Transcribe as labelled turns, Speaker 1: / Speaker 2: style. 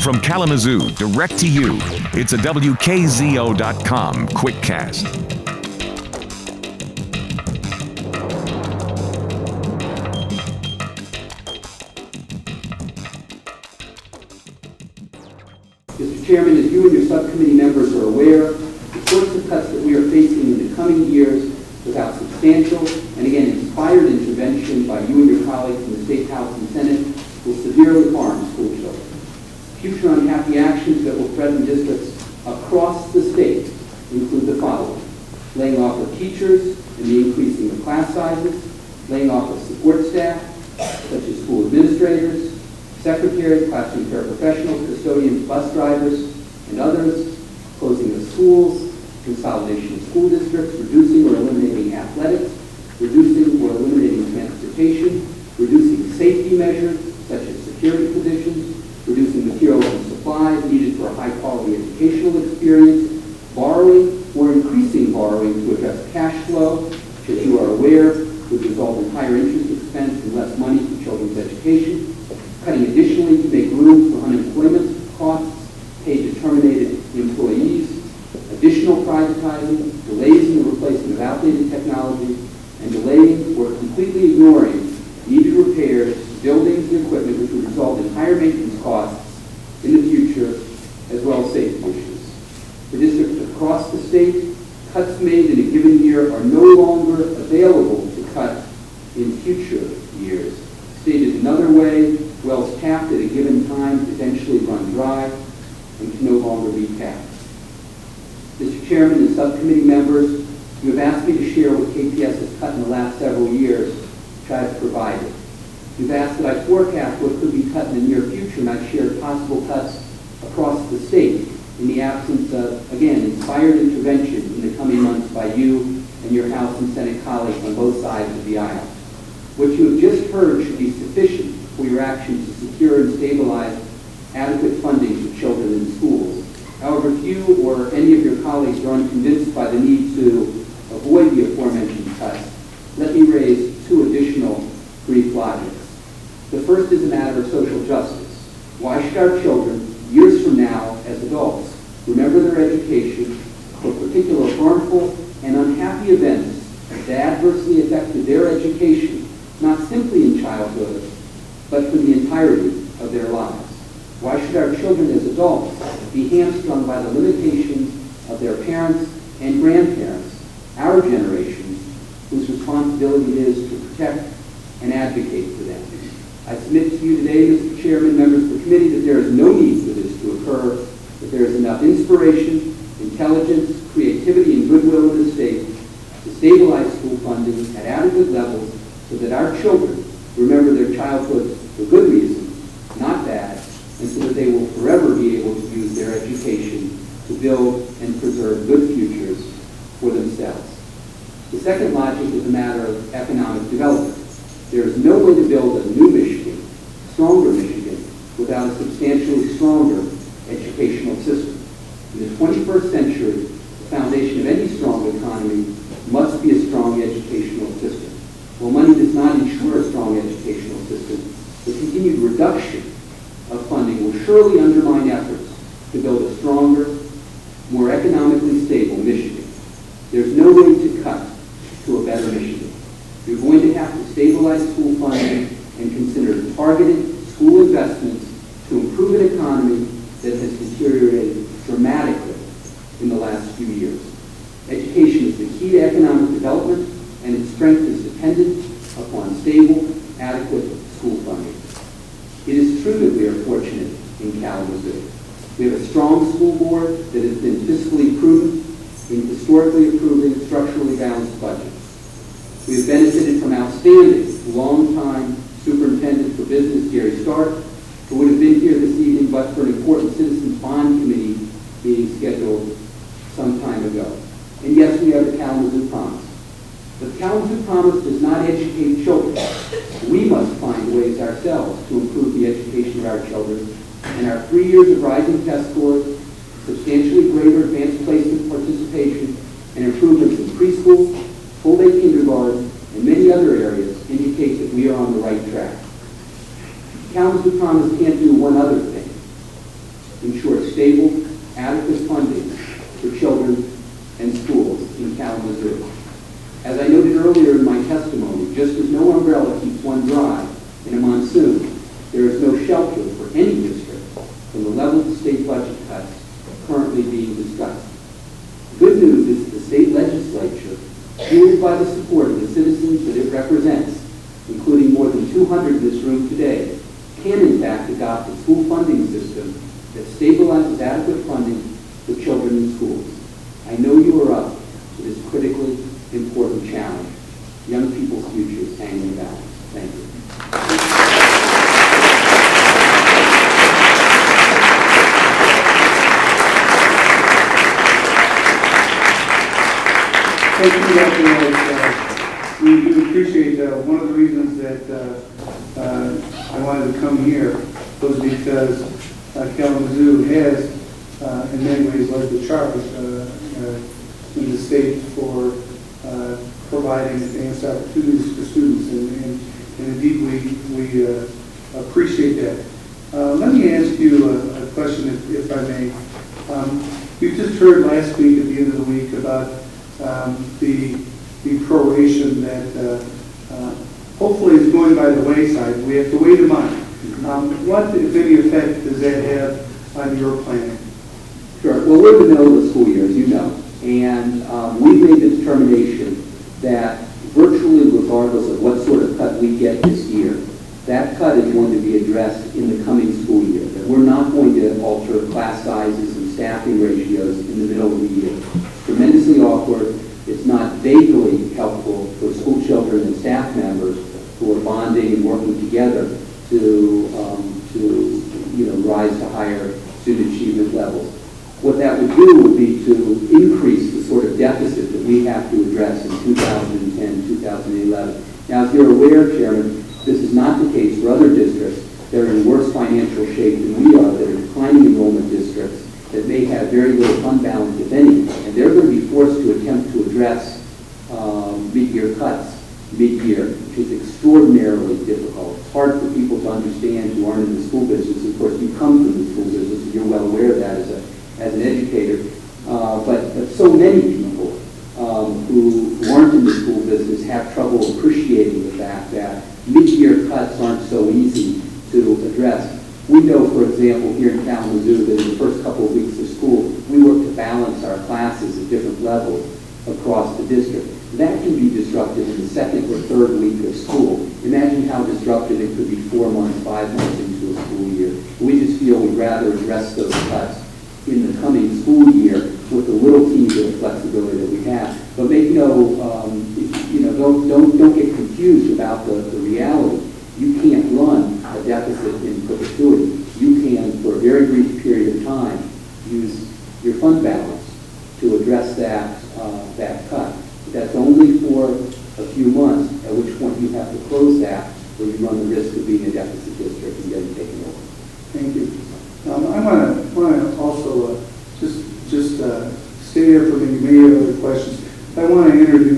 Speaker 1: From Kalamazoo, direct to you, it's a WKZO.com quickcast.
Speaker 2: Mr. Chairman, as you and your subcommittee members are aware, the sorts of cuts that we are facing in the coming years without substantial and again inspired intervention by you and your colleagues in the State House and Senate will severely harm school children. Future unhappy actions that will threaten districts across the state include the following: laying off of teachers and the increasing of class sizes, laying off of support staff, such as school administrators, secretaries, classroom paraprofessionals, custodians, bus drivers, and others, closing of schools, consolidation of school districts, reducing or eliminating athletics, reducing or eliminating transportation, reducing safety measures such as security positions, reducing materials and supplies needed for a high-quality educational experience, borrowing or increasing borrowing to address cash flow, which, as you are aware, would result in higher interest expense and less money for children's education, cutting additionally to make room for unemployment costs paid to terminated employees, additional privatizing, delays in the replacement of outdated technology, and delaying or completely ignoring needed repairs to buildings and equipment which would result in higher maintenance costs in the future, as well as safety issues. For districts across the state, cuts made in a given year are no longer available to cut in future years. Stated another way, wells tapped at a given time eventually run dry and can no longer be tapped. Mr. Chairman and subcommittee members, you have asked me to share what KPS has cut in the last several years, which I have provided. You've asked that I forecast what could be cut in the near future, and I've shared possible cuts across the state in the absence of, again, inspired intervention in the coming months by you and your House and Senate colleagues on both sides of the aisle. What you have just heard should be sufficient for your action to secure and stabilize adequate funding for children in schools. However, if you or any of your colleagues are unconvinced by the need to avoid the aforementioned cuts, let me raise two additional brief logics. The first is a matter of social justice. Why should our children, years from now as adults, remember their education for particular harmful and unhappy events that adversely affected their education, not simply in childhood, but for the entirety of their lives? Why should our children as adults be hamstrung by the limitations of their parents and grandparents, our generations, whose responsibility it is to protect and advocate for them? I submit to you today, Mr. Chairman, members of the committee, that there is no need for this to occur, that there is enough inspiration, intelligence, creativity, and goodwill in the state to stabilize school funding at adequate levels so that our children remember their childhoods for good reasons, not bad, and so that they will forever be able to use their education to build and preserve good futures for themselves. The second logic is a matter of economic development. There is no way to build a new Michigan, stronger Michigan, without a substantially stronger educational system. In the 21st century, the foundation of any strong economy must be a strong educational system. While money does not ensure a strong educational system, the continued reduction of funding will surely undermine efforts to build a stronger, more economically stable Michigan. There's no way to cut to a better Michigan. You're going to have to stabilize school funding and consider targeted school investments to improve an economy that has deteriorated dramatically in the last few years. Education is the key to economic development, and its strength is dependent upon stable, adequate school funding. It is true that we are fortunate in Kalamazoo. We have a strong school board that has been fiscally prudent in historically approving structurally balanced budgets. We have benefited from outstanding, long-time Superintendent for Business, Gary Stark, who would have been here this evening but for an important Citizens Bond Committee meeting scheduled some time ago. And yes, we have the Kalamazoo Promise. But the Kalamazoo Promise does not educate children. We must find ways ourselves to improve the education of our children, and our 3 years of rising test scores, substantially greater advanced placement participation, and improvements in preschool, full-day kindergarten, and many other areas indicate that we are on the right track. The Kalamazoo Promise can't do one other thing. any district from the level of state budget cuts currently being discussed. The good news is that the state legislature, fueled by the support of the citizens that it represents, including more than 200 in this room today, can in fact adopt a school funding system that stabilizes adequate funding for children in schools. I know you are up to this critically important challenge. Young people's futures hang in the balance. Thank you.
Speaker 3: Thank you, Dr. We appreciate one of the reasons that I wanted to come here was because Kalamazoo has, in many ways, led the charge in the state for providing advanced opportunities for students, and indeed we appreciate that. Let me ask you a question, if I may. You just heard last week, at the end of the week, about the proration that hopefully is going by the wayside. We have to wait a month. What, if any, effect does that have on your planning?
Speaker 2: Sure. Well, we're in the middle of the school year, as you know, and we've made the determination that virtually regardless of what sort of cut we get this year, that cut is going to be addressed in the coming school year. That we're not going to alter class sizes and staffing ratios in the middle of the year. It's tremendously awkward. It's not vaguely helpful for school children and staff members who are bonding and working together to rise to higher student achievement levels. What that would do would be to increase the sort of deficit that we have to address in 2010, 2011. Now, as you're aware, Chairman, this is not the case for other districts that are in worse financial shape than we are, that are declining enrollment districts that may have very little fund balance, if any, and they're going to be forced to attempt to address mid-year cuts mid-year, which is extraordinarily difficult. It's hard for people to understand who aren't in the school business. Of course, you come from the school business, and you're well aware of that as an educator. But so many people who aren't in the school business have trouble appreciating the fact that mid-year cuts aren't so easy to address. We know, for example, here in Kalamazoo, that in the first couple of weeks of school, we work to balance our classes at different levels across the district. That can be disruptive in the second or third week of school. Imagine how disruptive it could be 4 months, 5 months into a school year. We just feel we'd rather address those cuts in the coming school year with the little teeny bit of flexibility that we have. But make don't get confused about the reality. You can't run a deficit in perpetuity. You can, for a very brief period of time, use your fund balance to address that cut. But that's only for a few months, at which point you have to close that, or you run the risk of being a deficit district and getting taken over.
Speaker 3: Thank you. I want to also just stay there for a minute. You may have other questions. I want to introduce